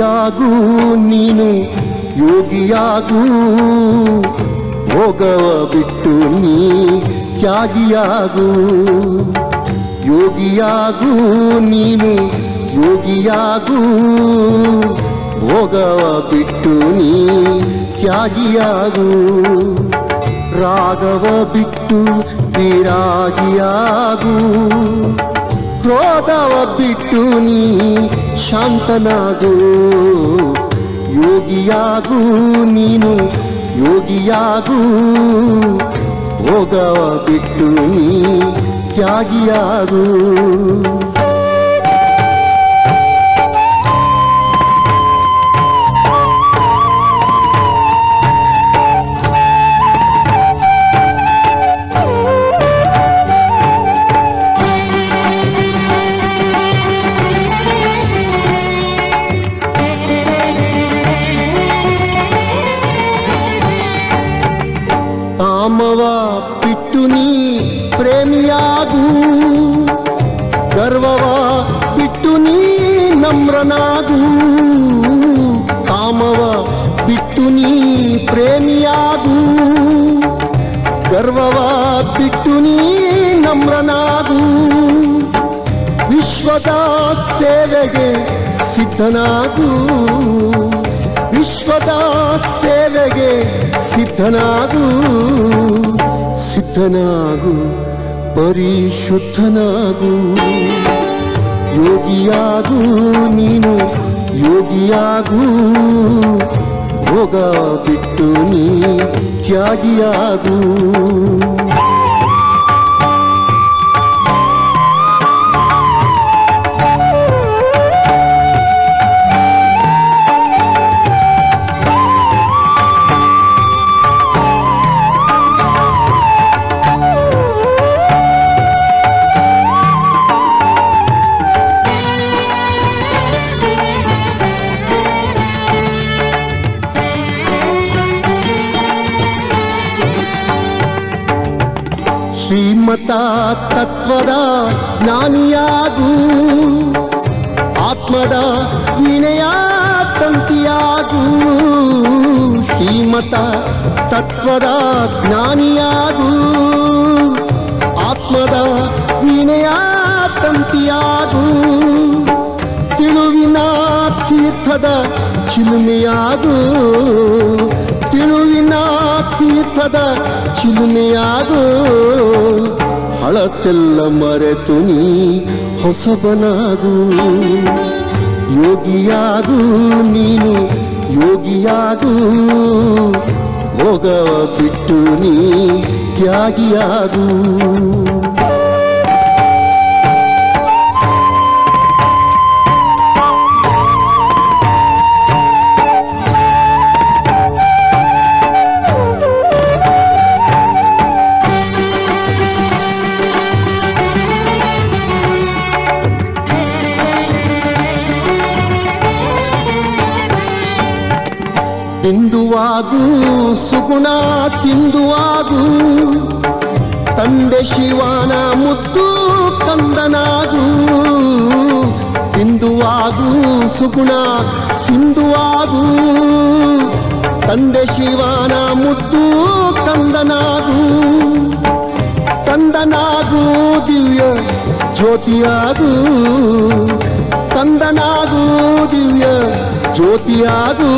ಯೋಗಿಯಾಗೂ ನೀನು ಯೋಗಿಯಾಗೂ ಭೋಗವ ಬಿಟ್ಟು ನೀ ತ್ಯಾಗಿಯಾಗೂ ಯೋಗಿಯಾಗೂ ನೀನು ಯೋಗಿಯಾಗೂ ಭೋಗವ ಬಿಟ್ಟು ನೀ ತ್ಯಾಗಿಯಾಗೂ ರಾಗವ ಬಿಟ್ಟು ವಿರಾಗಿಯಾಗೂ ಕ್ರೋಧವ ಬಿಟ್ಟು ನೀ ಶಾಂತನಾಗೂ ಯೋಗಿಯಾಗೂ ನೀನು ಯೋಗಿಯಾಗೂ ಭೋಗವ ಬಿಟ್ಟು ನೀ ತ್ಯಾಗಿಯಾಗೂ ಕಾಮವ ಬಿಟ್ಟು ನೀ ಪ್ರೇಮಿಯಾಗೂ ಗರ್ವವ ಬಿಟ್ಟು ನೀ ನಮ್ರನಾಗೂ ಕಾಮವ ಬಿಟ್ಟು ನೀ ಪ್ರೇಮಿಯಾಗೂ ಗರ್ವವ ಬಿಟ್ಟು ನೀ ನಮ್ರನಾಗೂ ವಿಶ್ವದ ಸೇವೆಗೆ ಸಿದ್ಧನಾಗೂ ವಿಶ್ವದ ಸೇವೆಗೆ ಸಿದ್ಧನಾಗೂ ಸಿದ್ಧನಾಗೂ ಪರಿಶುದ್ಧನಾಗೂ ಯೋಗಿಯಾಗೂ ನೀನು ಯೋಗಿಯಾಗೂ ಭೋಗ ಬಿಟ್ಟು ನೀ ತ್ಯಾಗಿಯಾಗೂ ಶ್ರೀಮತ ತತ್ವದ ಜ್ಞಾನಿಯಾಗೂ ಆತ್ಮದ ವಿನಯ ತಂತಿಯಾಗೂ ಶ್ರೀಮತ ತತ್ವದ ಜ್ಞಾನಿಯಾಗೂ ಆತ್ಮದ ವಿನಯ ತಂತಿಯಾಗೂ ತಿಳುವಿನ ತೀರ್ಥದ ಚಿಲುಮೆಯಾಗೂ ತಿಳುವಿನ ತೀರ್ಥದ ಚಿಲುಮೆಯಾಗೂ ಹಳತೆಲ್ಲ ಮರೆತು ನೀ ಹೊಸಬನಾಗೂ ಯೋಗಿಯಾಗೂ ನೀನು ಯೋಗಿಯಾಗೂ ಭೋಗವ ಬಿಟ್ಟು ನೀ ತ್ಯಾಗಿಯಾಗೂ ಬಿಂದುವಾಗೂ ಸುಗುಣ ಸಿಂಧುವಾಗೂ ತಂದೆ ಶಿವನ ಮುದ್ದು ಕಂದನಾಗೂ ಬಿಂದುವಾಗೂ ಸುಗುಣ ಸಿಂಧುವಾಗೂ ತಂದೆ ಶಿವನ ಮುದ್ದು ಕಂದನಾಗೂ ಕಂದನಾಗೂ ದಿವ್ಯ ಜ್ಯೋತಿಯಾಗೂ ಕಂದನಾಗೂ ದಿವ್ಯ ಜ್ಯೋತಿಯಾಗೂ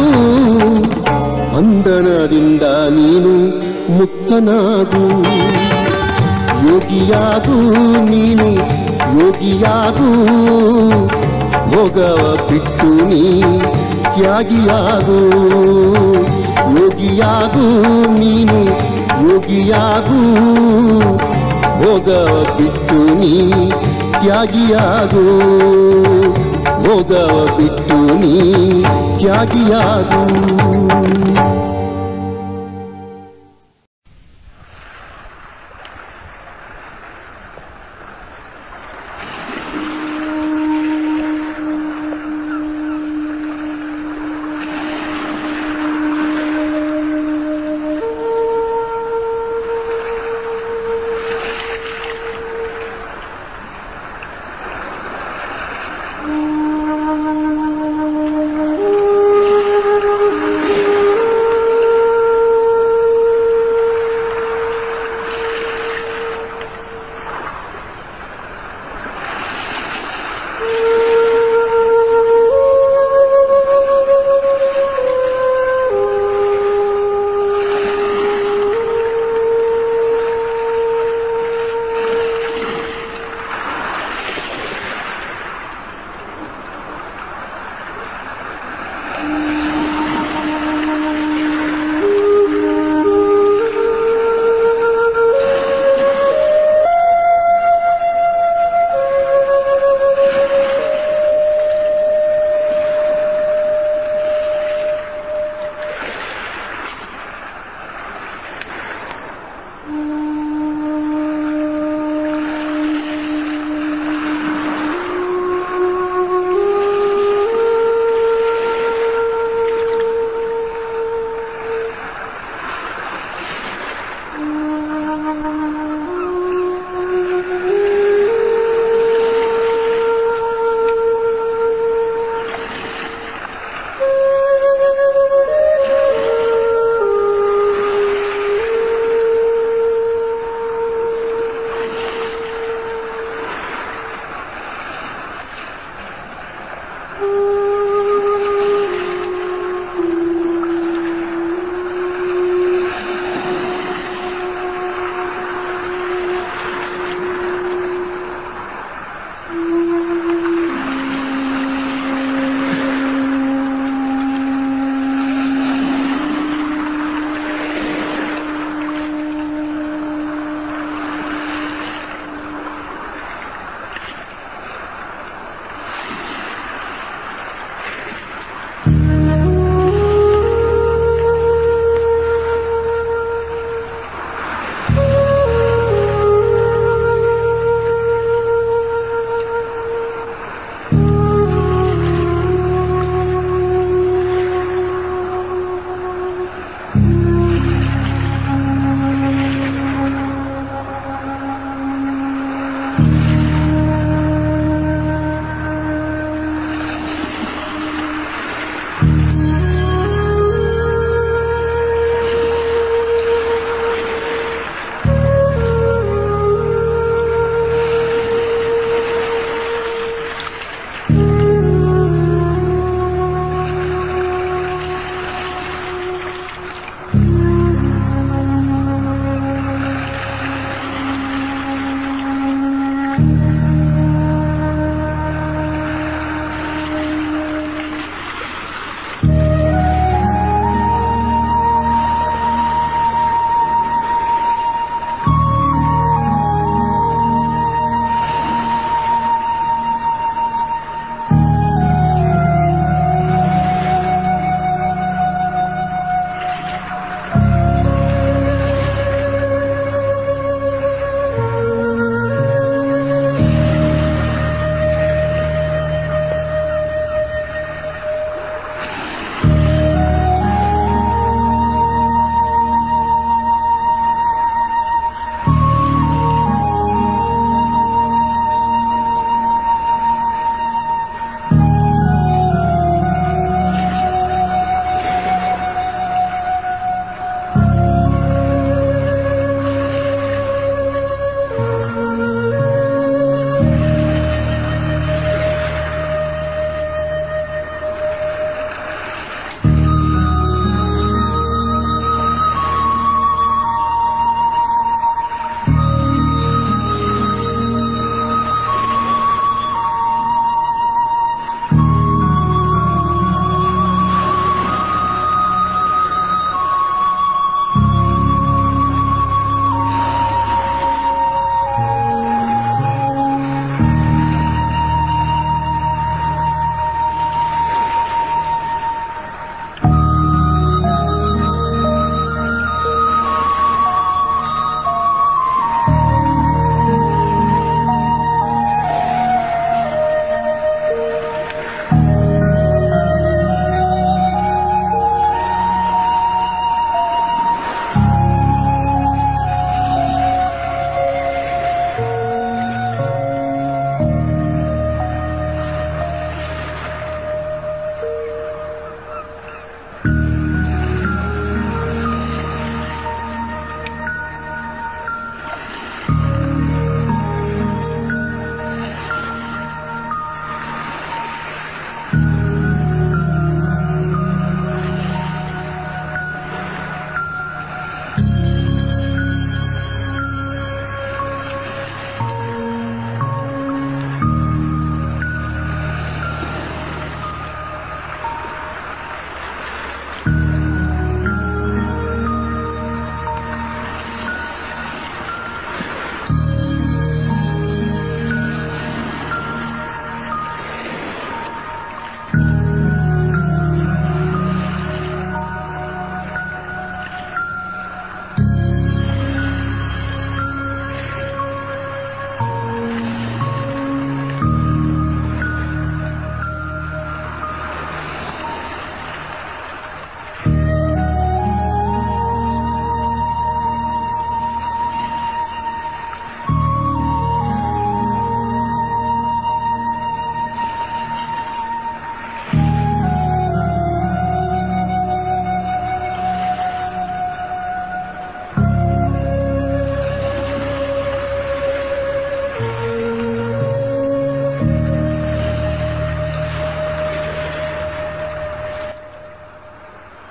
ಬಂಧನದಿಂದ ನೀನು ಮುಕ್ತನಾಗೂ ಯೋಗಿಯಾಗೂ ನೀನು ಯೋಗಿಯಾಗೂ ಭೋಗವ ಬಿಟ್ಟು ನೀ ತ್ಯಾಗಿಯಾಗೂ ಯೋಗಿಯಾಗೂ ನೀನು ಯೋಗಿಯಾಗೂ ಭೋಗವ ಬಿಟ್ಟು ನೀ ತ್ಯಾಗಿಯಾಗೂ ಭೋಗವ ಬಿಟ್ಟು ನೀ ತ್ಯಾಗಿಯಾಗೂ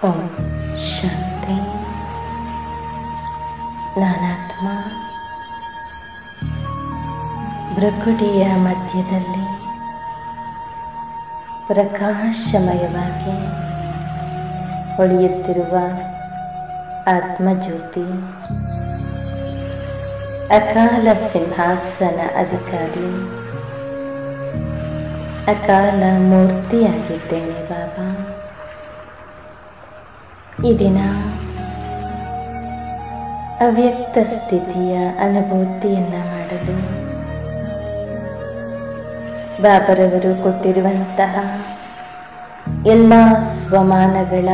ಓಂ ಶಾಂತಿ. ನಾನಾತ್ಮ ಭ್ರಕುಟಿಯ ಮಧ್ಯದಲ್ಲಿ ಪ್ರಕಾಶಮಯವಾಗಿ ಹೊಳೆಯುತ್ತಿರುವ ಆತ್ಮಜ್ಯೋತಿ, ಅಕಾಲ ಸಿಂಹಾಸನ ಅಧಿಕಾರಿ, ಅಕಾಲ ಮೂರ್ತಿಯಾಗಿದ್ದೇನೆ ಬಾಬಾ. ಈ ದಿನ ಅವ್ಯಕ್ತ ಸ್ಥಿತಿಯ ಅನುಭೂತಿಯನ್ನು ಮಾಡಲು ಬಾಬರವರು ಕೊಟ್ಟಿರುವಂತಹ ಎಲ್ಲ ಸ್ವಮಾನಗಳ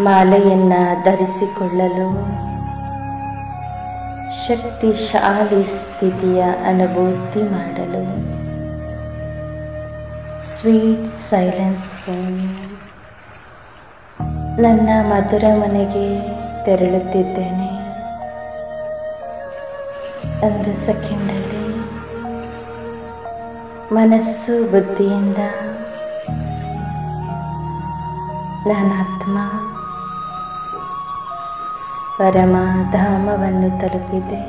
ಮಾಲೆಯನ್ನು ಧರಿಸಿಕೊಳ್ಳಲು ಶಕ್ತಿಶಾಲಿ ಸ್ಥಿತಿಯ ಅನುಭೂತಿ ಮಾಡಲು ಸ್ವೀಟ್ ಸೈಲೆನ್ಸ್ ರೂಮ್ ನನ್ನ ಮಧುರ ಮನೆಗೆ ತೆರಳುತ್ತಿದ್ದೇನೆ. ಒಂದು ಸೆಕೆಂಡಲ್ಲಿ ಮನಸ್ಸು ಬುದ್ಧಿಯಿಂದ ನಾನಾತ್ಮ ಪರಮಧಾಮವನ್ನು ತಲುಪಿದೆ.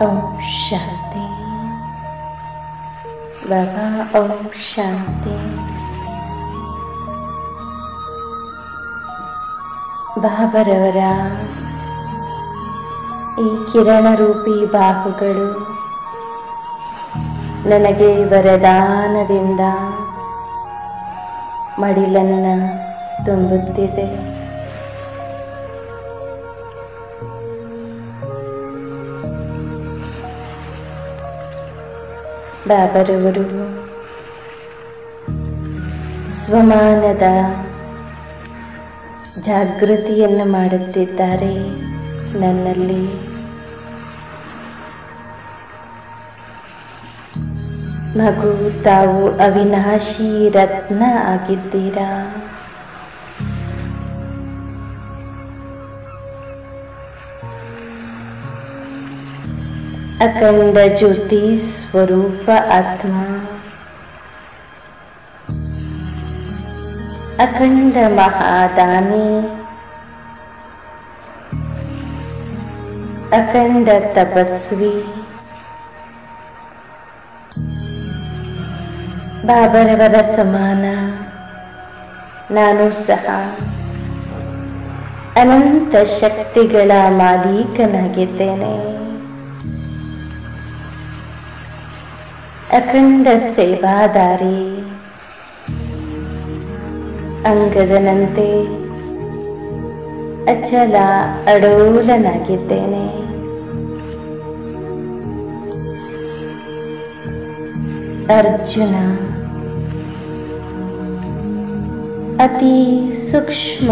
ಓಂ ಶಾಂತಿ. ಬಾಬಾ ಓಂ ಶಾಂತಿ. ಬಾಬರವರ ಈ ಕಿರಣರೂಪಿ ಬಾಹುಗಳು ನನಗೆ ವರದಾನದಿಂದ ಮಡಿಲನ್ನು ತುಂಬುತ್ತಿದೆ. ಬಾಬರವರು ಸ್ವಮಾನದ ಜಾಗೃತಿಯನ್ನು ಮಾಡುತ್ತಿದ್ದಾರೆ. ನನ್ನಲ್ಲಿ ಮಗು, ತಾವು ಅವಿನಾಶಿ ರತ್ನ ಆಗಿದ್ದೀರಾ. ಅಖಂಡ ಜ್ಯೋತಿ ಸ್ವರೂಪ ಆತ್ಮ, ಅಖಂಡ ಮಹಾದಾನಿ, ಅಖಂಡ ತಪಸ್ವಿ, ಬಾಬರವರ ಸಮಾನ ನಾನು ಸಹ ಅನಂತ ಶಕ್ತಿಗಳ ಮಾಲೀಕನಾಗಿದ್ದೇನೆ. ಅಖಂಡ ಸೇವಾದಾರಿ, ಅಂಗದನಂತೆ ಅಚಲ ಅಡೋಲನಾಗಿದ್ದೇನೆ. ಅರ್ಜುನ ಅತಿ ಸೂಕ್ಷ್ಮ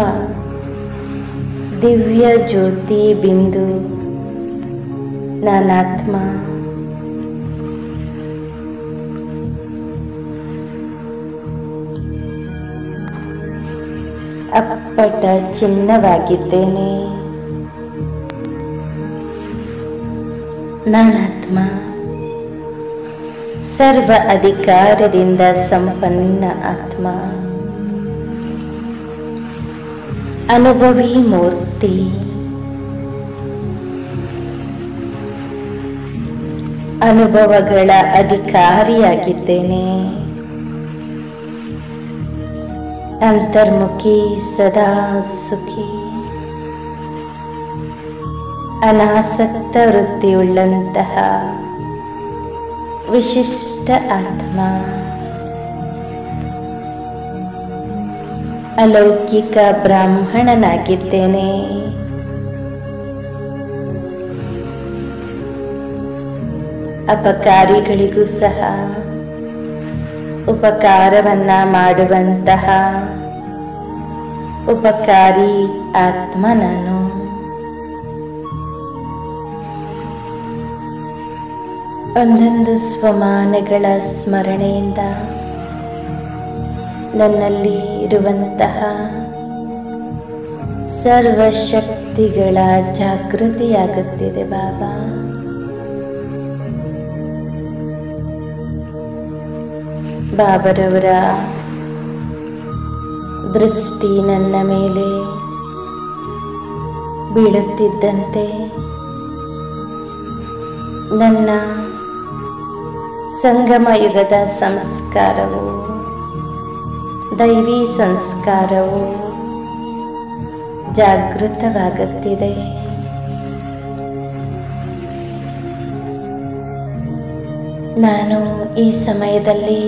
ದಿವ್ಯ ಜ್ಯೋತಿ ಬಿಂದು ನಾನಾತ್ಮ. ಅಪ್ಪಟ ಚಿನ್ನವಾಗಿದ್ದೇನೆ. ನಾನಾತ್ಮ ಸರ್ವ ಅಧಿಕಾರದಿಂದ ಸಂಪನ್ನ ಆತ್ಮ, ಅನುಭವಿ ಮೂರ್ತಿ, ಅನುಭವಗಳ ಅಧಿಕಾರಿಯಾಗಿದ್ದೇನೆ. ಅಂತರ್ಮುಖಿ, ಸದಾ ಸುಖಿ, ಅನಾಸಕ್ತ ವೃತ್ತಿಯುಳ್ಳಂತಹ ವಿಶಿಷ್ಟ ಆತ್ಮ, ಅಲೌಕಿಕ ಬ್ರಾಹ್ಮಣನಾಗಿದ್ದೇನೆ. ಅಪಕಾರಿಗಳಿಗೂ ಸಹ ಉಪಕಾರವನ್ನ ಮಾಡುವಂತಹ ಉಪಕಾರಿ ಆತ್ಮ ನಾನು. ಒಂದೊಂದು ಸ್ವಮಾನಗಳ ಸ್ಮರಣೆಯಿಂದ ನನ್ನಲ್ಲಿ ಇರುವಂತಹ ಸರ್ವಶಕ್ತಿಗಳ ಜಾಗೃತಿಯಾಗುತ್ತಿದೆ ಬಾಬಾ. ಬಾಬರವರ ದೃಷ್ಟಿ ನನ್ನ ಮೇಲೆ ಬೀಳುತ್ತಿದ್ದಂತೆ ನನ್ನ ಸಂಗಮ ಯುಗದ ಸಂಸ್ಕಾರವು, ದೈವಿ ಸಂಸ್ಕಾರವು ಜಾಗೃತವಾಗುತ್ತಿದೆ. ನಾನು ಈ ಸಮಯದಲ್ಲಿ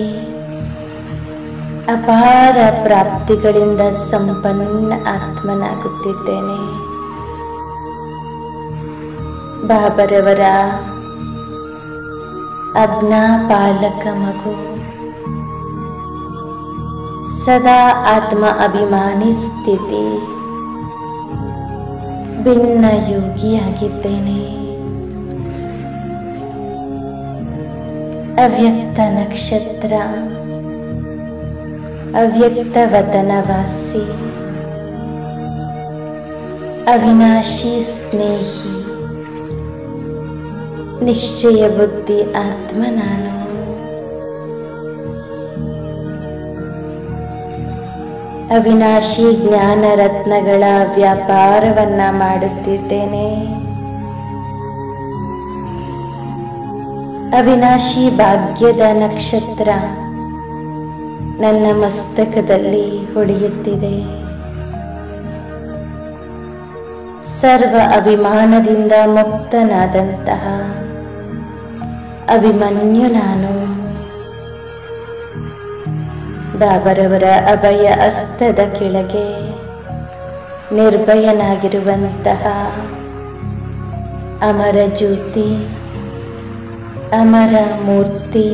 ಅಪಾರ ಪ್ರಾಪ್ತಿಗಳಿಂದ ಸಂಪನ್ನ ಆತ್ಮನಾಗುತ್ತಿದ್ದೇನೆ. ಬಾಬರವರ ಅಜ್ಞಾಪಾಲಕ ಮಗು, ಸದಾ ಆತ್ಮ ಅಭಿಮಾನಿ ಸ್ಥಿತಿ, ಭಿನ್ನ ಯೋಗಿಯಾಗಿದ್ದೇನೆ. ಅವ್ಯಕ್ತ ನಕ್ಷತ್ರ, ಅವ್ಯಕ್ತ ವತನವಾಸಿ, ಅವಿನಾಶಿ ಸ್ನೇಹಿ, ನಿಶ್ಚಯ ಬುದ್ಧಿ ಆತ್ಮ ನಾನು. ಅವಿನಾಶಿ ಜ್ಞಾನ ರತ್ನಗಳ ವ್ಯಾಪಾರವನ್ನ ಮಾಡುತ್ತಿದ್ದೇನೆ. ಅವಿನಾಶಿ ಭಾಗ್ಯದ ನಕ್ಷತ್ರ ನನ್ನ ಮಸ್ತಕದಲ್ಲಿ ಹೊಳೆಯುತ್ತಿದೆ. ಸರ್ವ ಅಭಿಮಾನದಿಂದ ಮುಕ್ತನಾದಂತಹ ಅಭಿಮನ್ಯು ನಾನು. ಬಾಬರವರ ಅಭಯ ಹಸ್ತದ ಕೆಳಗೆ ನಿರ್ಭಯನಾಗಿರುವಂತಹ ಅಮರ ಜ್ಯೋತಿ, ಅಮರ ಮೂರ್ತಿ,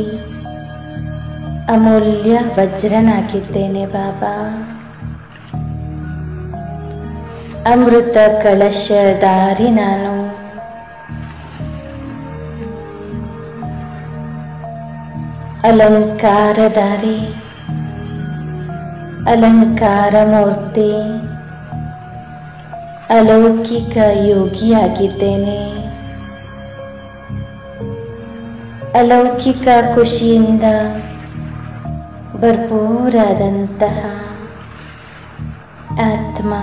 ಅಮೂಲ್ಯ ವಜ್ರನಾಗಿದ್ದೇನೆ ಬಾಬಾ. ಅಮೃತ ಕಳಶಧಾರಿ ನಾನು. ಅಲಂಕಾರಧಾರಿ, ಅಲಂಕಾರ ಮೂರ್ತಿ, ಅಲೌಕಿಕ ಯೋಗಿಯಾಗಿದ್ದೇನೆ. ಅಲೌಕಿಕ ಖುಷಿಯಿಂದ ಭರ್ಪೂರಾದಂತಹ ಆತ್ಮ.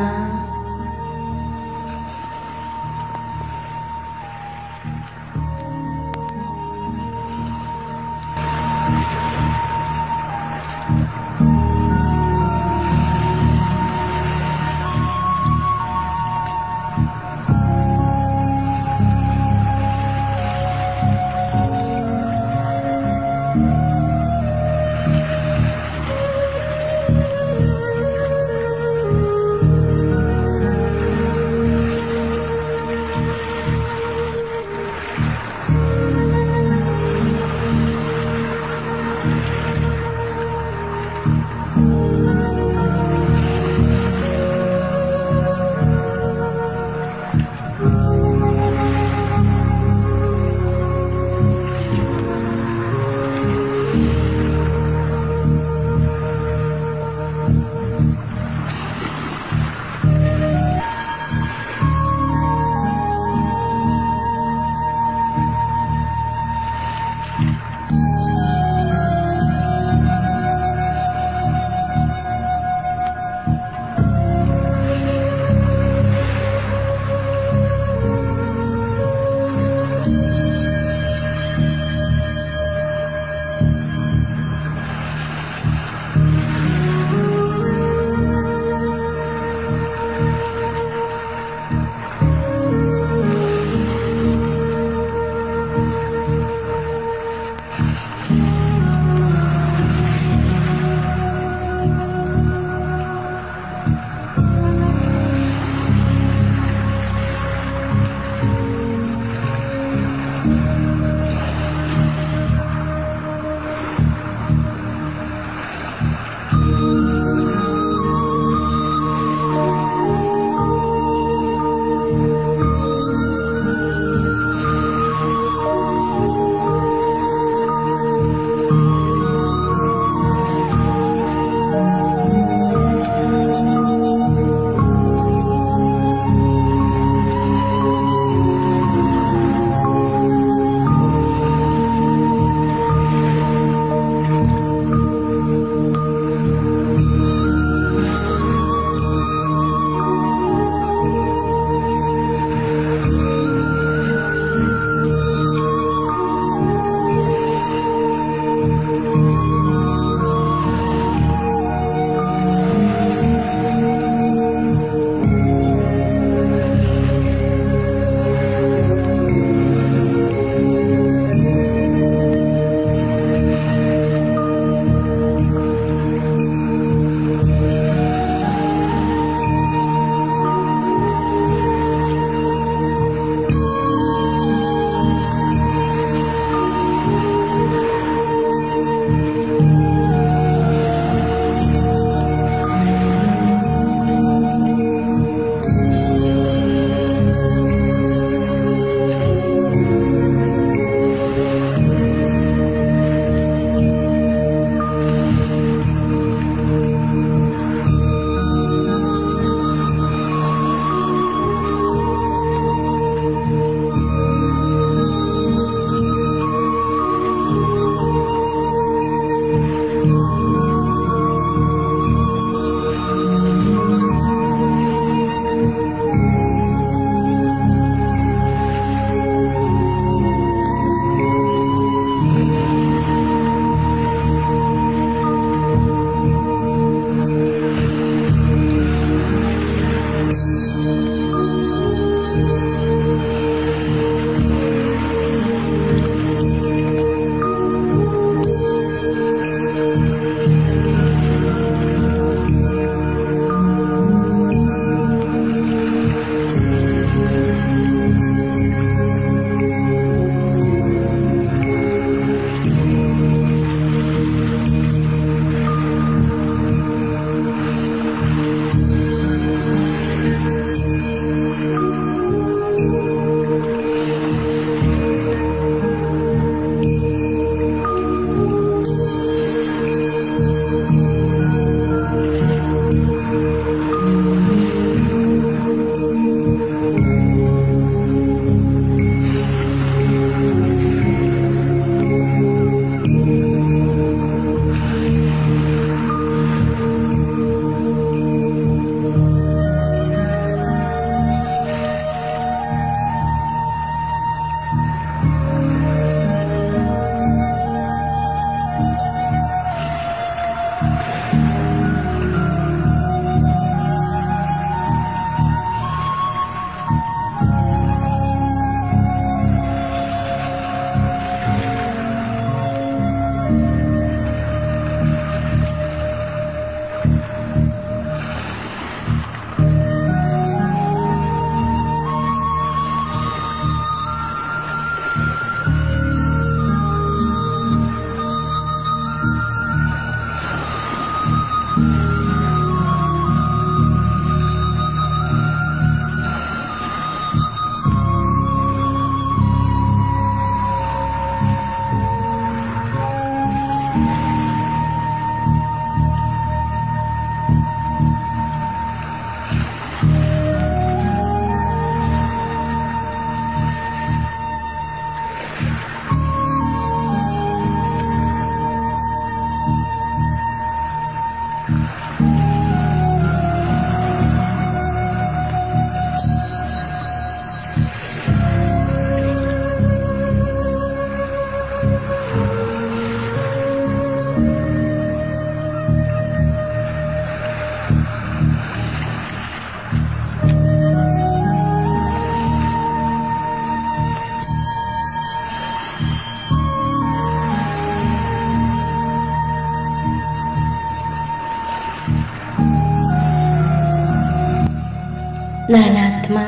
ನಾನಾತ್ಮ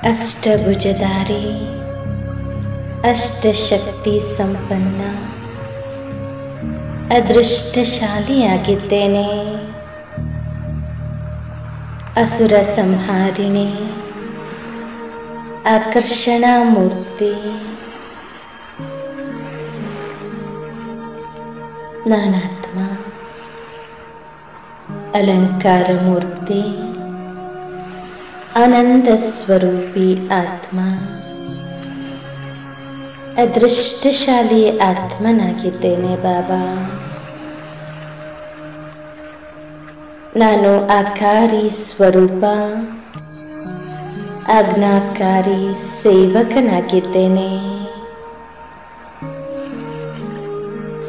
ಅಷ್ಟಭುಜಧಾರಿ, ಅಷ್ಟಶಕ್ತಿ ಸಂಪನ್ನ, ಅದೃಷ್ಟಶಾಲಿಯಾಗಿದ್ದೇನೆ. ಅಸುರ ಸಂಹಾರಿಣಿ, ಆಕರ್ಷಣಾ ಮೂರ್ತಿ. ನಾನಾತ್ಮ ಅಲಂಕಾರ ಮೂರ್ತಿ, ಆನಂದ ಸ್ವರೂಪಿ ಆತ್ಮ, ಅದೃಷ್ಟಶಾಲಿ ಆತ್ಮನಾಗಿದ್ದೇನೆ ಬಾಬಾ. ನಾನು ಆಕಾರಿ ಸ್ವರೂಪ, ಆಜ್ಞಾಕಾರಿ ಸೇವಕನಾಗಿದ್ದೇನೆ.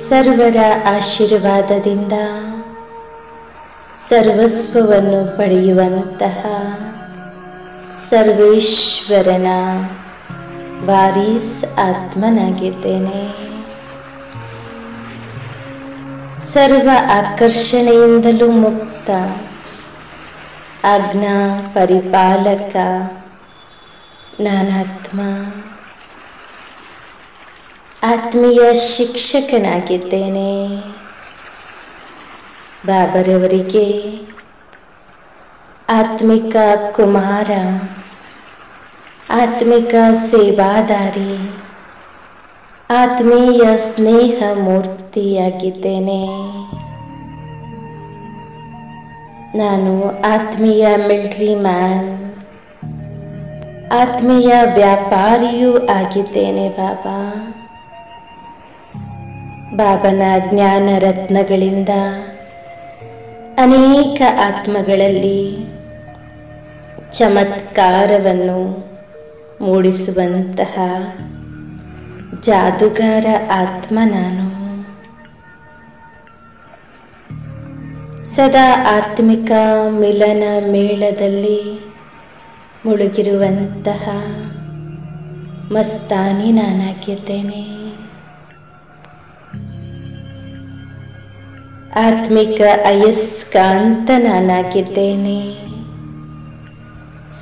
ಸರ್ವರ ಆಶೀರ್ವಾದದಿಂದ ಸರ್ವಸ್ವವನ್ನು ಪಡೆಯುವಂತಹ ಸರ್ವೇಶ್ವರನ ವಾರೀಸ್ ಆತ್ಮನಾಗಿದ್ದೇನೆ. ಸರ್ವ ಆಕರ್ಷಣೆಯಿಂದಲೂ ಮುಕ್ತ, ಆಜ್ಞಾ ಪರಿಪಾಲಕ ನಾನಾತ್ಮ, ಆತ್ಮೀಯ ಶಿಕ್ಷಕನಾಗಿದ್ದೇನೆ. ಬಾಬರವರಿಗೆ ಆತ್ಮಿಕ ಕುಮಾರ, ಆತ್ಮಿಕ ಸೇವಾದಾರಿ, ಆತ್ಮೀಯ ಸ್ನೇಹ ಮೂರ್ತಿಯಾಗಿದ್ದೇನೆ. ನಾನು ಆತ್ಮೀಯ ಮಿಲಿಟರಿ ಮ್ಯಾನ್, ಆತ್ಮೀಯ ವ್ಯಾಪಾರಿಯೂ ಆಗಿದ್ದೇನೆ ಬಾಬಾ. ಬಾಬನ ಜ್ಞಾನ ರತ್ನಗಳಿಂದ ಅನೇಕ ಆತ್ಮಗಳಲ್ಲಿ ಚಮತ್ಕಾರವನ್ನು ಮೂಡಿಸುವಂತಹ ಜಾದುಗಾರ ಆತ್ಮ ನಾನು. ಸದಾ ಆತ್ಮಿಕ ಮಿಲನ ಮೇಳದಲ್ಲಿ ಮುಳುಗಿರುವಂತಹ ಮಸ್ತಾನಿ ನಾನಾಗಿದ್ದೇನೆ. ಆತ್ಮಿಕ ಅಯಸ್ಕಾಂತ ನಾನಾಗಿದ್ದೇನೆ.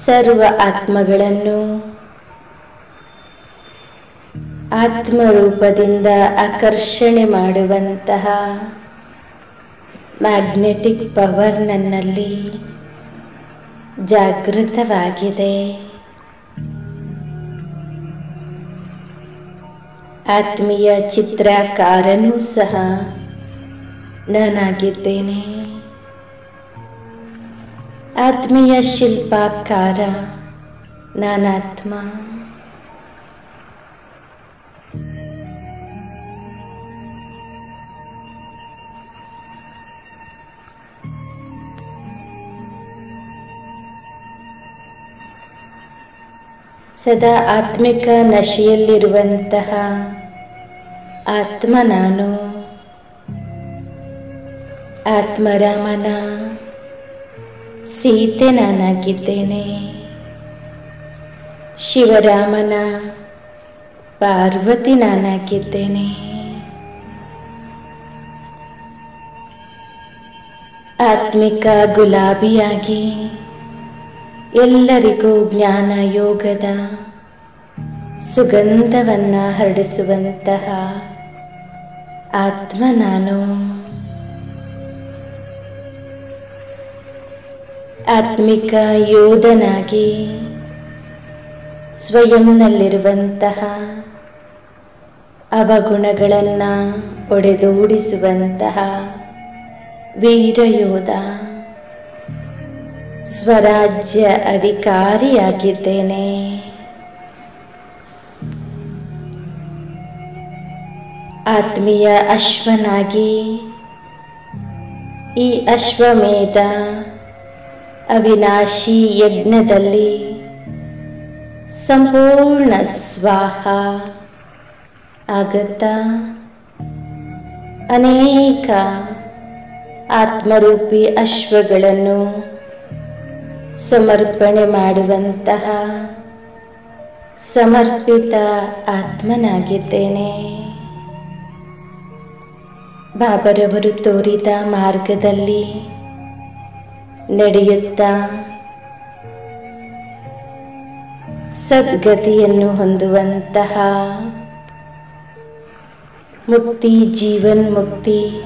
ಸರ್ವ ಆತ್ಮಗಳನ್ನು ಆತ್ಮರೂಪದಿಂದ ಆಕರ್ಷಣೆ ಮಾಡುವಂತಹ ಮ್ಯಾಗ್ನೆಟಿಕ್ ಪವರ್ ನನ್ನಲ್ಲಿ ಜಾಗೃತವಾಗಿದೆ. ಆತ್ಮೀಯ ಚಿತ್ರಕಾರನೂ ಸಹ ನಾನಾಗಿದ್ದೇನೆ. ಆತ್ಮೀಯ ಶಿಲ್ಪಕಾರ ನಾನಾತ್ಮ. ಸದಾ ಆತ್ಮಿಕ ನಶೆಯಲ್ಲಿರುವಂತಹ ಆತ್ಮ ನಾನು. ಆತ್ಮರಾಮನ ಸೀತೆ ನಾನಾಗಿದ್ದೇನೆ. ಶಿವರಾಮನ ಪಾರ್ವತಿ ನಾನಾಗಿದ್ದೇನೆ. ಆತ್ಮಿಕ ಗುಲಾಬಿಯಾಗಿ ಎಲ್ಲರಿಗೂ ಜ್ಞಾನ ಯೋಗದ ಸುಗಂಧವನ್ನು ಹರಡಿಸುವಂತಹ ಆತ್ಮ ನಾನು. ಆತ್ಮಿಕ ಯೋಧನಾಗಿ ಸ್ವಯಂನಲ್ಲಿರುವಂತಹ ಅವಗುಣಗಳನ್ನು ಒಡೆದೋಡಿಸುವಂತಹ ವೀರಯೋಧ, ಸ್ವರಾಜ್ಯ ಅಧಿಕಾರಿಯಾಗಿದ್ದೇನೆ. ಆತ್ಮೀಯ ಅಶ್ವನಾಗಿ ಈ ಅಶ್ವಮೇಧ ಅವಿನಾಶಿ ಯಜ್ಞದಲ್ಲಿ ಸಂಪೂರ್ಣ ಸ್ವಾಹ ಆಗತ್ತಾ ಅನೇಕ ಆತ್ಮರೂಪಿ ಅಶ್ವಗಳನ್ನು ಸಮರ್ಪಣೆ ಮಾಡುವಂತಹ ಸಮರ್ಪಿತ ಆತ್ಮನಾಗಿದ್ದೇನೆ. ಬಾಬರವರು ತೋರಿದ ಮಾರ್ಗದಲ್ಲಿ ನಡೆಯುತ್ತಾ ಸದ್ಗತಿಯನ್ನು ಹೊಂದುವಂತಹ ಮುಕ್ತಿ ಜೀವನ್ ಮುಕ್ತಿ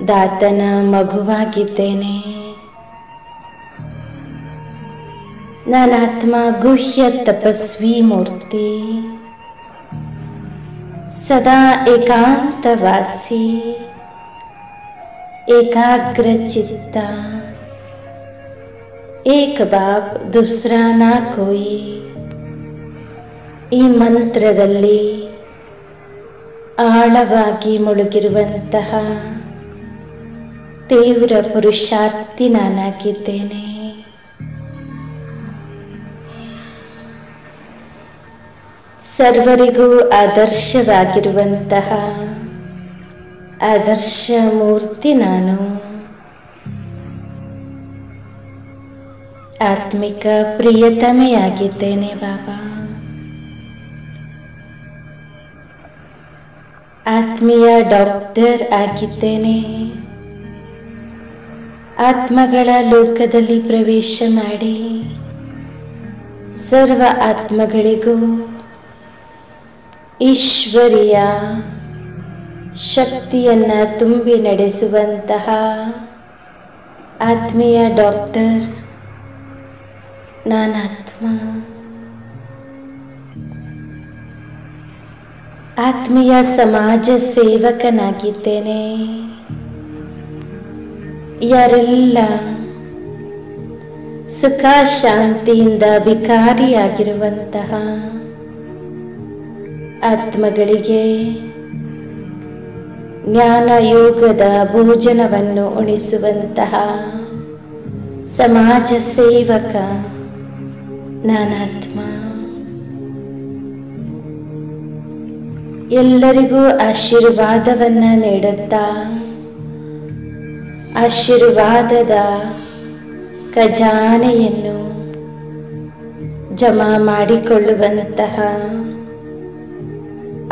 ದಾತನ ಮಗುವಾಗಿದ್ದೇನೆ. ನಾನಾತ್ಮ ಗುಹ್ಯ ತಪಸ್ವಿ ಮೂರ್ತಿ, ಸದಾ ಏಕಾಂತವಾಸಿ, ಏಕಾಗ್ರ ಚಿತ್ತ, ಏಕ ಬಾಪ್ ದುಸ್ರಾ ನಾ ಕೋಯಿ. ಈ ಮಂತ್ರದಲ್ಲಿ ಆಳವಾಗಿ ಮುಳುಗಿರುವಂತಹ ತೀವ್ರ ಪುರುಷಾರ್ಥಿ ನಾನಾಗಿದ್ದೇನೆ. ಸರ್ವರಿಗೂ ಆದರ್ಶವಾಗಿರುವಂತಹ ಆದರ್ಶ ಮೂರ್ತಿ ನಾನು. ಆತ್ಮಿಕ ಪ್ರಿಯತಮೆಯಾಗಿದ್ದೇನೆ ಬಾಬಾ. ಆತ್ಮೀಯ ಡಾಕ್ಟರ್ ಆಗಿದ್ದೇನೆ. ಆತ್ಮಗಳ ಲೋಕದಲ್ಲಿ ಪ್ರವೇಶ ಮಾಡಿ ಸರ್ವ ಆತ್ಮಗಳಿಗೂ ಈಶ್ವರಿಯ ಶಕ್ತಿಯನ್ನು ತುಂಬಿ ನಡೆಸುವಂತಹ ಆತ್ಮೀಯ ಡಾಕ್ಟರ್ ನಾನಾತ್ಮ. ಆತ್ಮೀಯ ಸಮಾಜ ಸೇವಕನಾಗಿದ್ದೇನೆ. ಯಾರೆಲ್ಲ ಸುಖ ಶಾಂತಿಯಿಂದ ಭಿಕಾರಿಯಾಗಿರುವಂತಹ ಆತ್ಮಗಳಿಗೆ ಜ್ಞಾನ ಯೋಗದ ಭೋಜನವನ್ನು ಉಣಿಸುವಂತಹ ಸಮಾಜ ಸೇವಕ ನಾನಾತ್ಮ. ಎಲ್ಲರಿಗೂ ಆಶೀರ್ವಾದವನ್ನು ನೀಡುತ್ತಾ ಆಶೀರ್ವಾದದ ಖಜಾನೆಯನ್ನು ಜಮಾ ಮಾಡಿಕೊಳ್ಳುವಂತಹ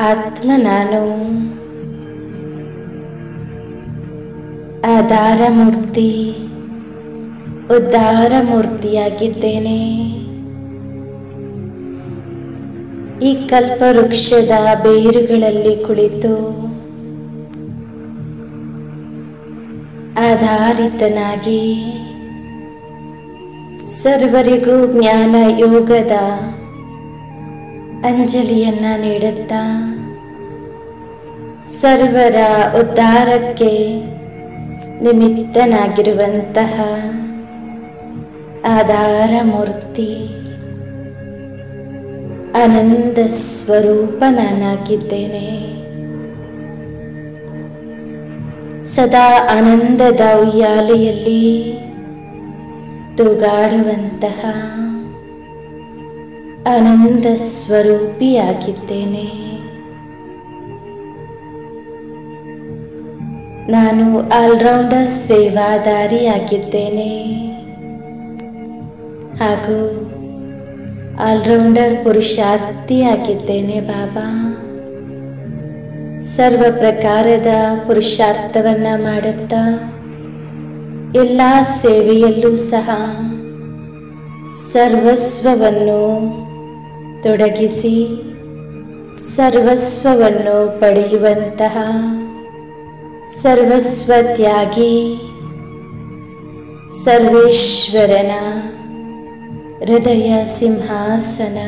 ಆತ್ಮ ನಾನು. ಆಧಾರ ಮೂರ್ತಿ, ಉದ್ಧಾರ ಮೂರ್ತಿಯಾಗಿದ್ದೇನೆ. ಈ ಕಲ್ಪವೃಕ್ಷದ ಬೇರುಗಳಲ್ಲಿ ಕುಳಿತು ಆಧಾರಿತನಾಗಿ ಸರ್ವರಿಗೂ ಜ್ಞಾನ ಯೋಗದ ಅಂಜಲಿಯನ್ನ ನೀಡುತ್ತಾ ಸರ್ವರ ಉದ್ಧಾರಕ್ಕೆ ನಿಮಿತ್ತನಾಗಿರುವಂತಹ ಆಧಾರ ಮೂರ್ತಿ, ಆನಂದ ಸ್ವರೂಪ ನಾನಾಗಿದ್ದೇನೆ. ಸದಾ ಆನಂದದ ಉಯ್ಯಾಲೆಯಲ್ಲಿ ತೂಗಾಡುವಂತಹ ಆನಂದ ಸ್ವರೂಪಿಯಾಗಿದ್ದೇನೆ. ನಾನು ಆಲ್ರೌಂಡರ್ ಸೇವಾದಾರಿಯಾಗಿದ್ದೇನೆ ಹಾಗೂ ಆಲ್ರೌಂಡರ್ ಪುರುಷಾರ್ಥಿಯಾಗಿದ್ದೇನೆ ಬಾಬಾ. ಸರ್ವ ಪ್ರಕಾರದ ಪುರುಷಾರ್ಥವನ್ನು ಮಾಡುತ್ತಾ ಎಲ್ಲ ಸೇವೆಯಲ್ಲೂ ಸಹ ಸರ್ವಸ್ವವನ್ನು ತೊಡಗಿಸಿ ಸರ್ವಸ್ವವನ್ನು ಪಡೆಯುವಂತಹ ಸರ್ವಸ್ವ ತ್ಯಾಗಿ ಸರ್ವೇಶ್ವರನ ಹೃದಯ ಸಿಂಹಾಸನ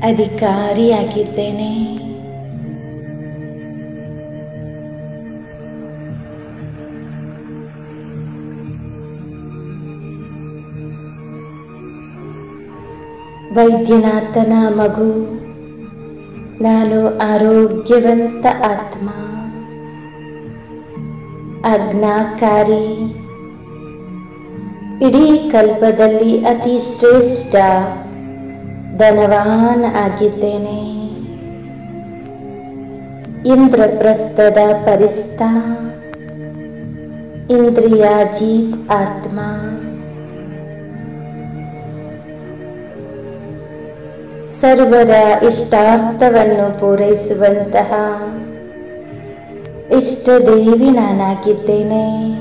ಅಧಿಕಾರಿಯಾಗಿದ್ದೇನೆ. ವೈದ್ಯನಾಥನ ಮಗು ನಾನು. ಆರೋಗ್ಯವಂತ ಆತ್ಮ, ಆಜ್ಞಾಕಾರಿ, ಇಡೀ ಕಲ್ಪದಲ್ಲಿ ಅತಿ ಶ್ರೇಷ್ಠ ಧನವಾನ್ ಆಗಿದ್ದೇನೆ. ಇಂದ್ರಪ್ರಸ್ಥದ ಪರಿಸ್ಥ ಇಂದ್ರಿಯಾಜೀತ್ ಆತ್ಮ. ಸರ್ವರ ಇಷ್ಟಾರ್ಥವನ್ನು ಪೂರೈಸುವಂತಹ ಇಷ್ಟದೇವಿ ನಾನಾಗಿದ್ದೇನೆ.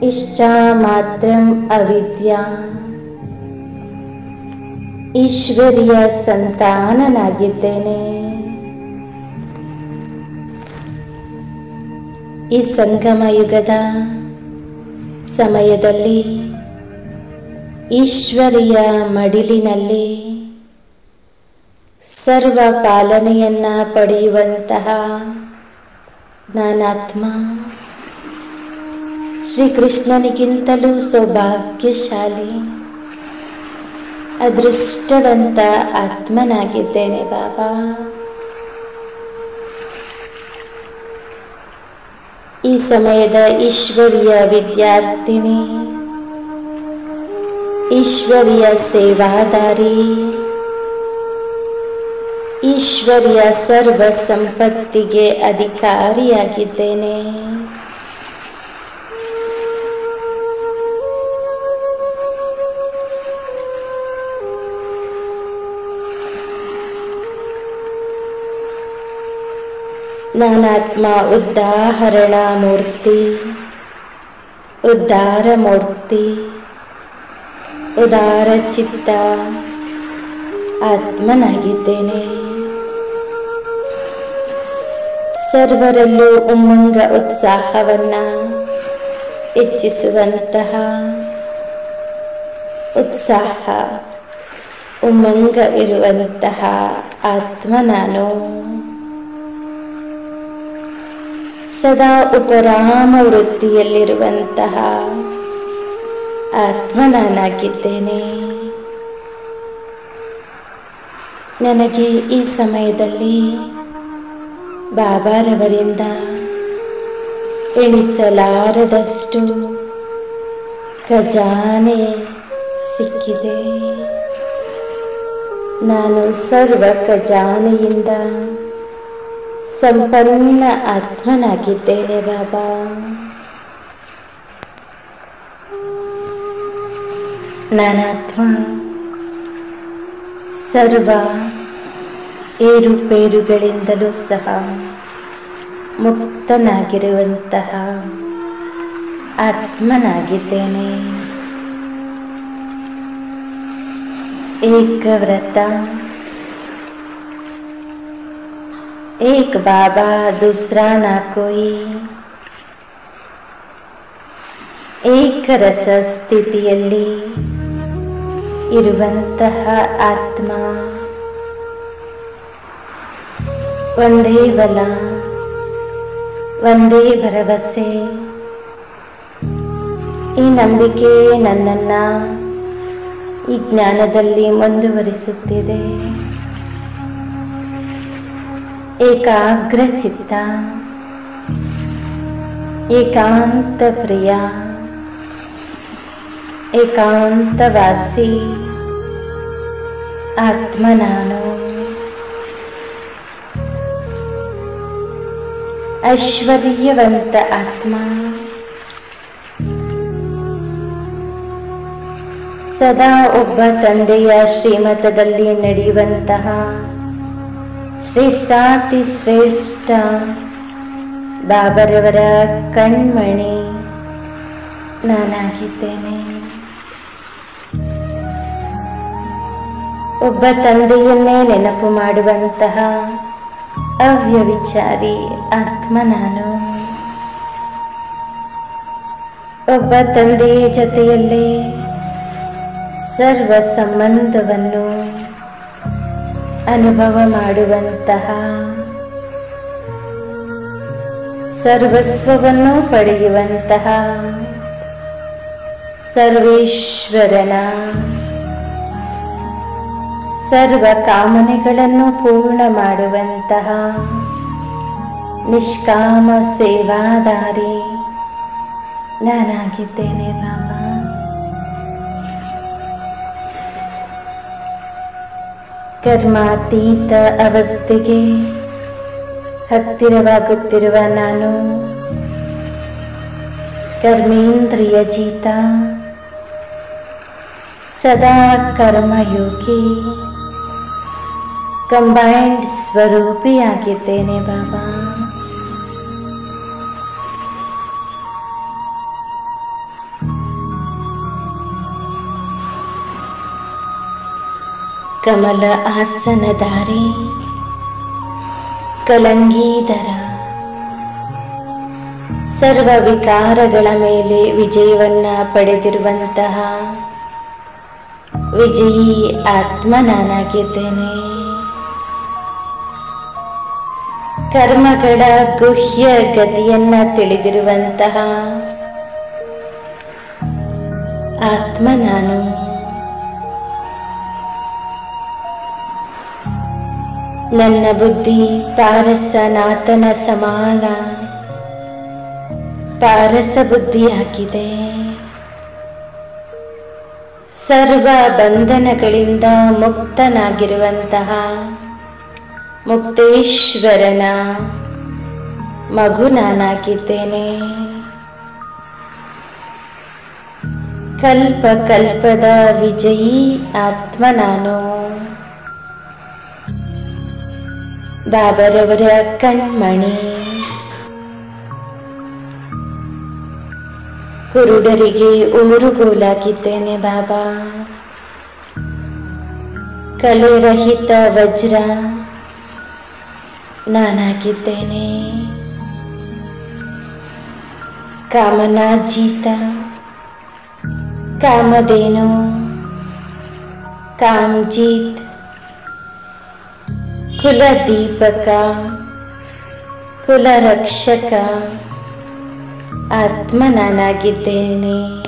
ಇಷ್ಟಾ ಮಾತ್ರಂ ಅವಿದ್ಯಾ ಈಶ್ವರಿಯ ಸಂತಾನನಾಗಿದ್ದೇನೆ. ಈ ಸಂಗಮ ಯುಗದ ಸಮಯದಲ್ಲಿ ಈಶ್ವರಿಯ ಮಡಿಲಿನಲ್ಲಿ ಸರ್ವ ಪಾಲನೆಯನ್ನ ಪಡೆಯುವಂತಹ ನಾನಾತ್ಮ ಶ್ರೀಕೃಷ್ಣನಿಗಿಂತಲೂ ಸೌಭಾಗ್ಯಶಾಲಿ ಅದೃಷ್ಟವಂತ ಆತ್ಮನಾಗಿದ್ದೇನೆ ಬಾಬಾ. ಈ ಸಮಯದ ಈಶ್ವರಿಯ ವಿದ್ಯಾರ್ಥಿನಿ, ಈಶ್ವರಿಯ ಸೇವಾದಾರಿ, ಈಶ್ವರಿಯ ಸರ್ವ ಸಂಪತ್ತಿಗೆ ಅಧಿಕಾರಿಯಾಗಿದ್ದೇನೆ. ನಾನಾತ್ಮ ಉದಾಹರಣಾ ಮೂರ್ತಿ, ಉದ್ಧಾರ ಮೂರ್ತಿ, ಉದಾರ ಚಿತ್ತ ಆತ್ಮನಾಗಿದ್ದೇನೆ. ಸರ್ವರಲ್ಲೂ ಉಮ್ಮಂಗ ಉತ್ಸಾಹವನ್ನ ಹೆಚ್ಚಿಸುವಂತಹ ಉತ್ಸಾಹ ಉಮ್ಮಂಗ ಇರುವಂತಹ ಆತ್ಮ ನಾನು. ಸದಾ ಉಪರಾಮ ವೃತ್ತಿಯಲ್ಲಿರುವಂತಹ ಆತ್ಮ ನಾನಾಗಿದ್ದೇನೆ. ನನಗೆ ಈ ಸಮಯದಲ್ಲಿ ಬಾಬಾರವರಿಂದ ಎಣಿಸಲಾರದಷ್ಟು ಖಜಾನೆ ಸಿಕ್ಕಿದೆ. ನಾನು ಸರ್ವ ಖಜಾನೆಯಿಂದ ಸಂಪನ್ನ ಆತ್ಮನಾಗಿದ್ದೇನೆ ಬಾಬಾ. ನಾನಾತ್ಮ ಸರ್ವ ಏರುಪೇರುಗಳಿಂದಲೂ ಸಹ ಮುಕ್ತನಾಗಿರುವಂತಹ ಆತ್ಮನಾಗಿದ್ದೇನೆ. ಏಕವ್ರತ, एक बाबा दूसरा ना कोई, ಏಕ ರಸ ಸ್ಥಿತಿಯಲ್ಲಿ ಇರುವಂತಹ ಆತ್ಮ, ಒಂದೇ ಬಲ, ಒಂದೇ ಭರವಸೆ. ಈ ನಂಬಿಕೆ ನನ್ನನ್ನು ಈ ಜ್ಞಾನದಲ್ಲಿ ಮುಂದುವರಿಸುತ್ತಿದೆ. ಏಕಾಗ್ರ ಚಿತ್ತ, ಏಕಾಂತ ಪ್ರಿಯ, ಏಕಾಂತವಾಸಿ ಆತ್ಮ ನಾನು. ಐಶ್ವರ್ಯವಂತ ಆತ್ಮ, ಸದಾ ಒಬ್ಬ ತಂದೆಯ ಶ್ರೀಮತದಲ್ಲಿ ನಡೆಯುವಂತಹ ಶ್ರೇಷ್ಠಾತಿ ಶ್ರೇಷ್ಠ ಬಾಬರವರ ಕಣ್ಮಣಿ ನಾನಾಗಿದ್ದೇನೆ. ಒಬ್ಬ ತಂದೆಯನ್ನೇ ನೆನಪು ಮಾಡುವಂತಹ ಅವ್ಯವಿಚಾರಿ ಆತ್ಮ ನಾನು. ಒಬ್ಬ ತಂದೆಯ ಜೊತೆಯಲ್ಲೇ ಸರ್ವ ಸಂಬಂಧವನ್ನು ಅನುಭವ ಮಾಡುವಂತಹ, ಸರ್ವಸ್ವವನ್ನು ಪಡೆಯುವಂತಹ ಸರ್ವೇಶ್ವರನ ಸರ್ವ ಕಾಮನೆಗಳನ್ನು ಪೂರ್ಣ ಮಾಡುವಂತಹ ನಿಷ್ಕಾಮ ಸೇವಾದಾರಿ ನಾನಾಗಿದ್ದೇನೆ ಬಾಬಾ. ಕರ್ಮಾತೀತ ಅವಸ್ಥೆಗೆ ಹತ್ತಿರವಾಗುತ್ತಿರುವ ನಾನು ಕರ್ಮೇಂದ್ರಿಯ ಜೀತ, ಸದಾ ಕರ್ಮಯೋಗಿ, ಕಂಬೈನ್ಡ್ ಸ್ವರೂಪಿಯಾಗಿದ್ದೇನೆ ಬಾಬಾ. ಕಮಲ ಆಸನಧಾರಿ, ಕಲಂಗೀಧರ, ಸರ್ವ ವಿಕಾರಗಳ ಮೇಲೆ ವಿಜಯವನ್ನ ಪಡೆದಿರುವಂತಹ ವಿಜಯಿ ಆತ್ಮ ನಾನಾಗಿದ್ದೇನೆ. ಕರ್ಮಗಳ ಗುಹ್ಯ ಗತಿಯನ್ನ ತಿಳಿದಿರುವಂತಹ ಆತ್ಮ ನಾನು. ನನ್ನ ಬುದ್ಧಿ ಪಾರಸನಾಥನ ಸಮಾನ ಪಾರಸ ಬುದ್ಧಿಯಾಗಿದೆ. ಸರ್ವ ಬಂಧನಗಳಿಂದ ಮುಕ್ತನಾಗಿರುವಂತಹ ಮುಕ್ತೇಶ್ವರನ ಮಗು ನಾನಾಗಿದ್ದೇನೆ. ಕಲ್ಪ ಕಲ್ಪದ ವಿಜಯಿ ಆತ್ಮ ನಾನು. ಬಾಬರವರ ಕಣ್ಮಣಿ, ಕುರುಡರಿಗೆ ಊರುಗೋಲಾಗಿದ್ದೇನೆ ಬಾಬಾ. ಕಲೆರಹಿತ ವಜ್ರ ನಾನಾಗಿದ್ದೇನೆ. ಕಾಮನಾಜೀತ, ಕಾಮಧೇನು, ಕಾಮಜೀತ್, ಕುಲದೀಪಕ, ಕುಲರಕ್ಷಕ ಆತ್ಮ ನಾನಾಗಿದ್ದೇನೆ.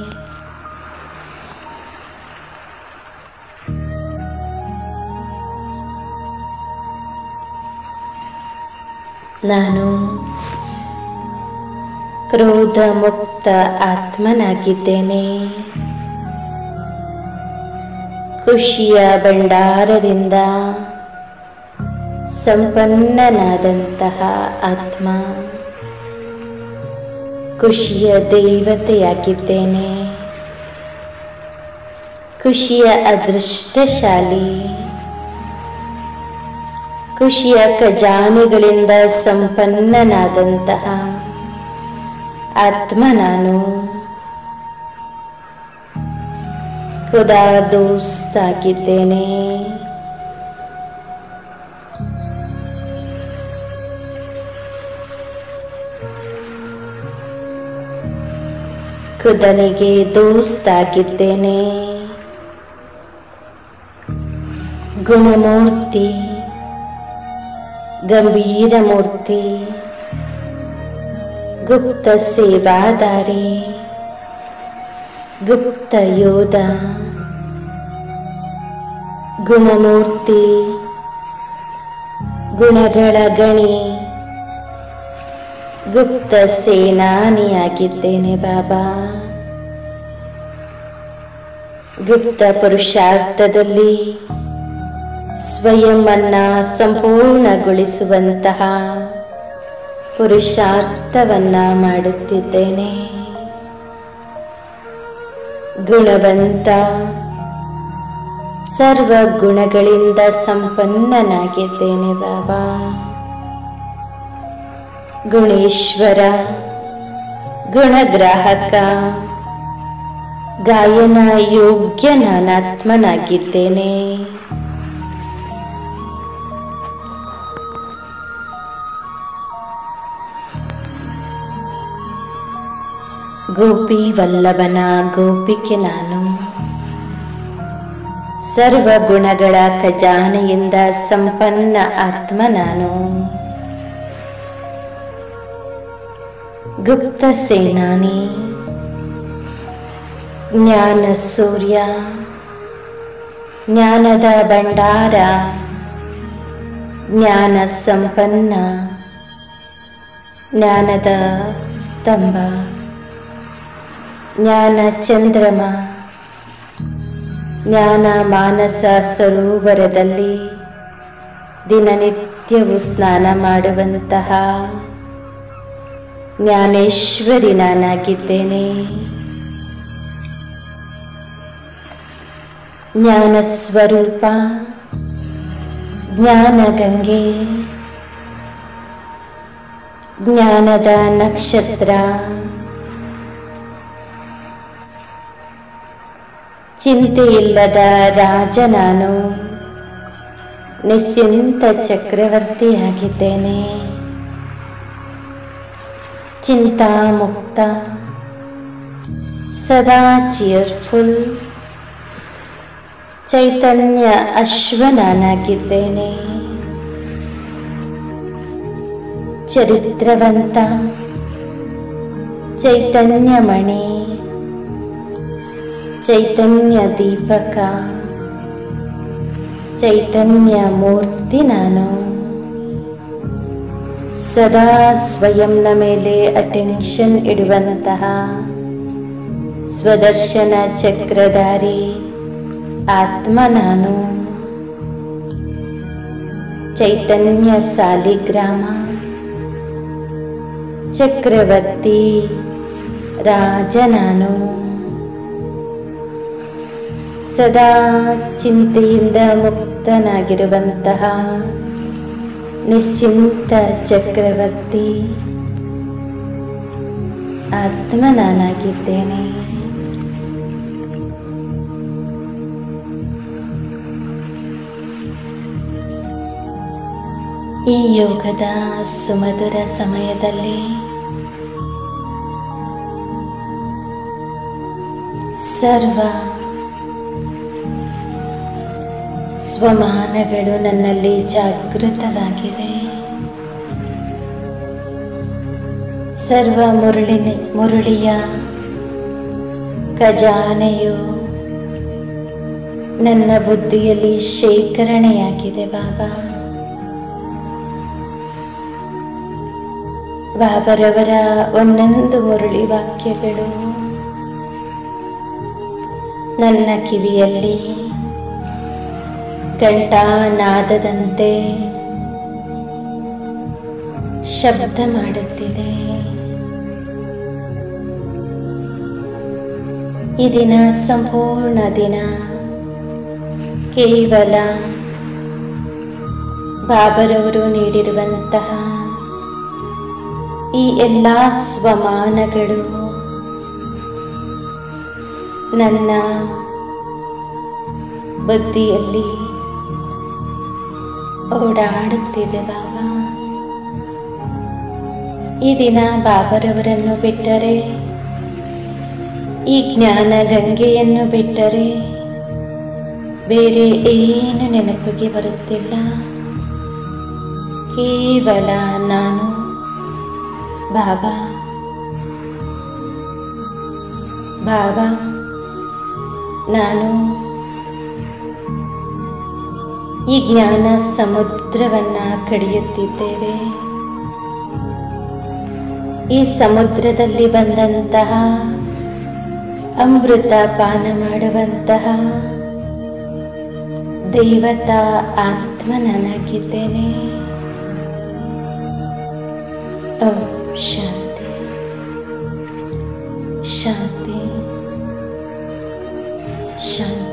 ನಾನು ಕ್ರೋಧ ಮುಕ್ತ ಆತ್ಮನಾಗಿದ್ದೇನೆ. ಖುಷಿಯ ಭಂಡಾರದಿಂದ ಸಂಪನ್ನನಾದಂತಹ ಆತ್ಮ. ಖುಷಿಯ ದೇವತೆಯಾಗಿದ್ದೇನೆ. ಖುಷಿಯ ಅದೃಷ್ಟಶಾಲಿ. ಖುಷಿಯ ಖಜಾನೆಗಳಿಂದ ಸಂಪನ್ನನಾದಂತಹ ಆತ್ಮ ನಾನು. ಖುದಾ ದೋಸ್ತ್ ಆಗಿದ್ದೇನೆ. ಖುದನಿಗೆ ದೋಸ್ತ್ ಆಗಿದ್ದೇನೆ. ಗುಣಮೂರ್ತಿ, ಗಂಭೀರ ಮೂರ್ತಿ, ಗುಪ್ತ ಸೇವಾದಾರಿ, ಗುಪ್ತ ಯೋಧ, ಗುಣಮೂರ್ತಿ, ಗುಣಗಳ ಗಣಿ, ಗುಪ್ತ ಸೇನಾನಿಯಾಗಿದ್ದೇನೆ ಬಾಬಾ. ಗುಪ್ತ ಪುರುಷಾರ್ಥದಲ್ಲಿ ಸ್ವಯಂ ಅನ್ನ ಸಂಪೂರ್ಣಗೊಳಿಸುವಂತಹ ಪುರುಷಾರ್ಥವನ್ನ ಮಾಡುತ್ತಿದ್ದೇನೆ. ಗುಣವಂತ, ಸರ್ವ ಗುಣಗಳಿಂದ ಸಂಪನ್ನನಾಗಿದ್ದೇನೆ ಬಾಬಾ. ಗುಣೇಶ್ವರ, ಗುಣಗ್ರಾಹಕ, ಗಾಯನ ಯೋಗ್ಯ ನಾನಾತ್ಮನಾಗಿದ್ದೇನೆ. ಗೋಪಿ ವಲ್ಲಭನ ಗೋಪಿಕೆ ನಾನು. ಸರ್ವ ಗುಣಗಳ ಖಜಾನೆಯಿಂದ ಸಂಪನ್ನ ಆತ್ಮ ನಾನು. ಗುಪ್ತ ಸೇನಾನಿ, ಜ್ಞಾನ ಸೂರ್ಯ, ಜ್ಞಾನದ ಭಂಡಾರ, ಜ್ಞಾನ ಸಂಪನ್ನ, ಜ್ಞಾನದ ಸ್ತಂಭ, ಜ್ಞಾನ ಚಂದ್ರಮ, ಜ್ಞಾನ ಮಾನಸ ಸರೋವರದಲ್ಲಿ ದಿನನಿತ್ಯವೂ ಸ್ನಾನ ಮಾಡುವಂತಹ ಜ್ಞಾನೇಶ್ವರಿ ನಾನಾಗಿದ್ದೇನೆ. ಜ್ಞಾನ ಸ್ವರೂಪ, ಜ್ಞಾನ ಗಂಗೆ, ಜ್ಞಾನದ ನಕ್ಷತ್ರ, ಚಿಂತೆಯಿಲ್ಲದ ರಾಜ ನಾನು. ನಿಶ್ಚಿಂತ ಚಕ್ರವರ್ತಿಯಾಗಿದ್ದೇನೆ. ಚಿಂತಾಮುಕ್ತ, ಸದಾ ಚಿಯರ್ಫುಲ್, ಚೈತನ್ಯ ಅಶ್ವನಾಗಿದ್ದೇನೆ. ಚರಿತ್ರವಂತ, ಚೈತನ್ಯಮಣಿ, ಚೈತನ್ಯ ದೀಪಕ, ಚೈತನ್ಯ ಮೂರ್ತಿ ನಾನು. ಸದಾ ಸ್ವಯಂನ ಮೇಲೆ ಅಟೆನ್ಷನ್ ಇಡುವಂತಹ ಸ್ವದರ್ಶನ ಚಕ್ರಧಾರಿ ಆತ್ಮ ನಾನು. ಚೈತನ್ಯ ಸಾಲಿಗ್ರಾಮ, ಚಕ್ರವರ್ತಿ ರಾಜ ನಾನು. ಸದಾ ಚಿಂತೆಯಿಂದ ಮುಕ್ತನಾಗಿರುವಂತಹ ನಿಶ್ಚಿಂತ ಚಕ್ರವರ್ತಿ ಆತ್ಮ ನಾನಾಗಿದ್ದೇನೆ. ಈ ಯೋಗದ ಸುಮಧುರ ಸಮಯದಲ್ಲಿ ಸರ್ವ ಸ್ವಮಾನಗಳು ನನ್ನಲ್ಲಿ ಜಾಗೃತವಾಗಿದೆ. ಸರ್ವ ಮುರುಳಿಯ ಖಜಾನೆಯು ನನ್ನ ಬುದ್ಧಿಯಲ್ಲಿ ಶೇಖರಣೆಯಾಗಿದೆ. ಬಾಬರವರ ಒಂದೊಂದು ಮುರುಳಿ ವಾಕ್ಯಗಳು ನನ್ನ ಕಿವಿಯಲ್ಲಿ ಘಂಟಾನಾದದಂತೆ ಶಬ್ದ ಮಾಡುತ್ತಿದೆ. ಈ ದಿನ ಸಂಪೂರ್ಣ ದಿನ ಕೇವಲ ಬಾಬರವರು ನೀಡಿರುವಂತಹ ಈ ಎಲ್ಲ ಸ್ವಮಾನಗಳು ನನ್ನ ಬುದ್ಧಿಯಲ್ಲಿ ಓಡಾಡುತ್ತಿದೆ. ಈ ದಿನ ಬಾಬರವರನ್ನು ಬಿಟ್ಟರೆ, ಈ ಜ್ಞಾನ ಗಂಗೆಯನ್ನು ಬಿಟ್ಟರೆ ಬೇರೆ ಏನು ನೆನಪಿಗೆ ಬರುತ್ತಿಲ್ಲ. ಕೇವಲ ನಾನು ಬಾಬಾ ನಾನು ಈ ಜ್ಞಾನ ಸಮುದ್ರವನ್ನು ಕಡಿಯುತ್ತಿದ್ದೇವೆ. ಈ ಸಮುದ್ರದಲ್ಲಿ ಬಂದಂತಹ ಅಮೃತ ಪಾನ ಮಾಡುವಂತಹ ದೇವತಾ ಆತ್ಮ ನಾನಾಗಿದ್ದೇನೆ. ಓಂ ಶಾಂತಿ ಶಾಂತಿ ಶಾಂತಿ.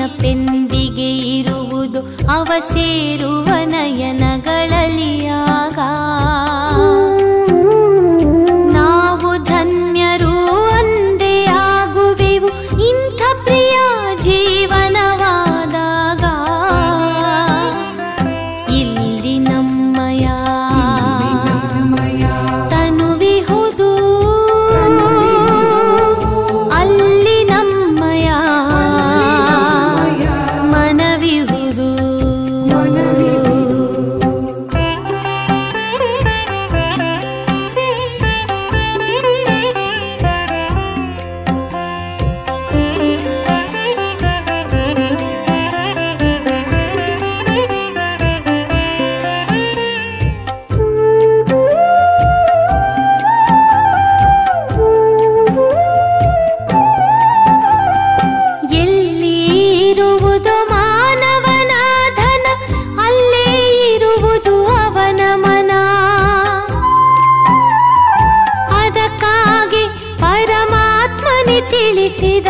ನೆನಪೆಂದಿಗೆ ಇರುವುದು ಅವ ಸೇರುವ ನಯನಗಳಲಿಯಾಗ. ನಾವು ಧನ್ಯರು ಅಂದೇ ಆಗುವೆವು ಇಂಥ ಪ್ರಿಯ ಜೀವನವಾದಾಗ. ಇಲ್ಲಿ ನಮ್ಮಯ ತನುವಿಹುದು, ಅಲ್ಲಿ ನಮ್ಮಯ ಮನವಿಹುದು. ಎಲ್ಲಿ ಇರುವುದು ಮಾನವನ ಧನ, ಅಲ್ಲೇ ಇರುವುದು ಅವನ ಮನ. ಅದಕ್ಕಾಗಿ ಪರಮಾತ್ಮನೇ ತಿಳಿಸಿದ,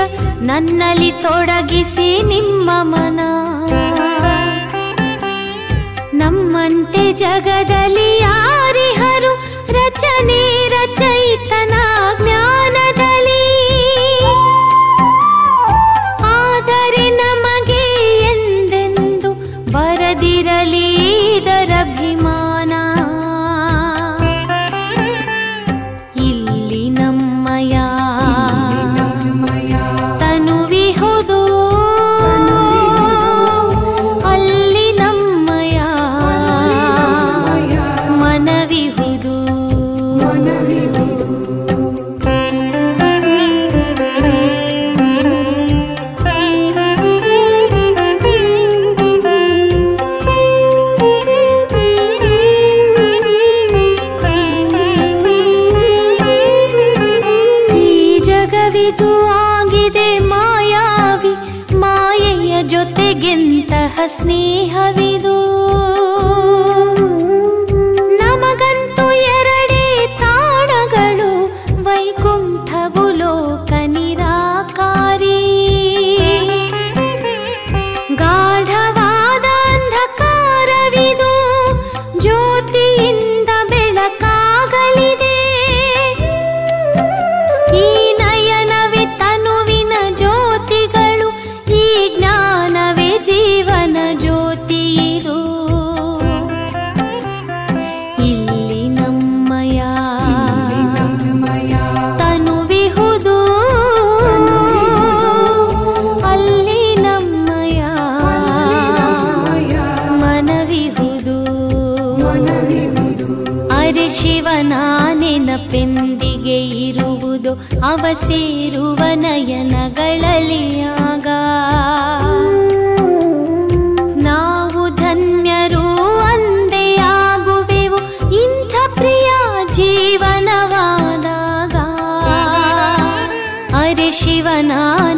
ನನ್ನಲ್ಲಿ ತೊಡಗಿಸಿ ನಿಮ್ಮ ಮನ. ನಮ್ಮಂತೆ ಜಗದಲ್ಲಿ ಯಾರಿಹರು, ರಚನೆ ರಚಯಿತನ ಜ್ಞಾನದಲ್ಲಿ. ಆದರೆ ನಮಗೆ ಎಂದೆಂದು ಬರದಿರಲಿ ಇದರಭಿಮಾನ. ಇಲ್ಲಿ ನಮ್ಮಯ ತನುವಿಹುದು, ಅಲ್ಲಿ ನಮ್ಮಯ ಮನವಿಹುದು. ಈ ಜಗವಿದು ಆಗಿದೆ ಮಾಯಾವಿ, ಮಾಯೆಯ ಜೊತೆಗೆಂತಹ ಸ್ನೇಹವಿದು. ನಮಗಂತೂ ಎರಡೇ ತಾಣಗಳು, ವೈಕುಂಠವು ಲೋಕ ನಿರಾಕಾರಿ. ಗಾಢವಾದ ಅಂಧಕಾರವಿದು, ಜ್ಯೋತಿಯಿಂದ ಬೆಳಕಾಗಲಿದೆ. ಈ ನಯನವೇ ತನುವಿನ ಜ್ಯೋತಿಗಳು, ಈ ಜ್ಞಾನವೇ ಜೀವನ ಜ್ಯೋತಿ ಇದು. ಇಲ್ಲಿ ನಮ್ಮಯ ತನುವಿಹುದು, ಅಲ್ಲಿ ನಮ್ಮಯ ಮನವಿಹುದು. ಅರೆ ಶಿವನ ನೆನಪೆಂದಿಗೆ ಇರುವುದು ಅವ ಸೇರುವ ನಯನಗಳಲಿಯಾಗ. ನಾವು ಧನ್ಯರು ಅಂದೇ ಆಗುವೆವು ಇಂಥ ಪ್ರಿಯ ಜೀವನವಾದಾಗ. ಅರೆ ಶಿವನ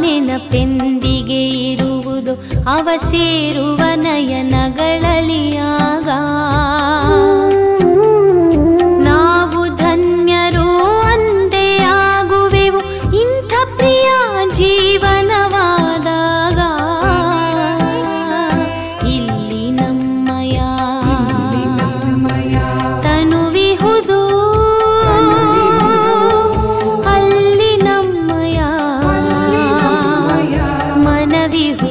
ನೆನಪೆಂದಿಗೆ ಇರುವುದು ಅವ ಸೇರುವ ನಯನಗಳಲಿಯಾಗ. ನಾವು ಧನ್ಯರು ಅಂದೇ ಆಗುವೆವು ಇಂಥ ಪ್ರಿಯ ಜೀವನವಾದಾಗ. ಇಲ್ಲಿ ನಮ್ಮಯ ತನುವಿಹುದು, ಅಲ್ಲಿ ನಮ್ಮಯ ಮನವಿಹುದು.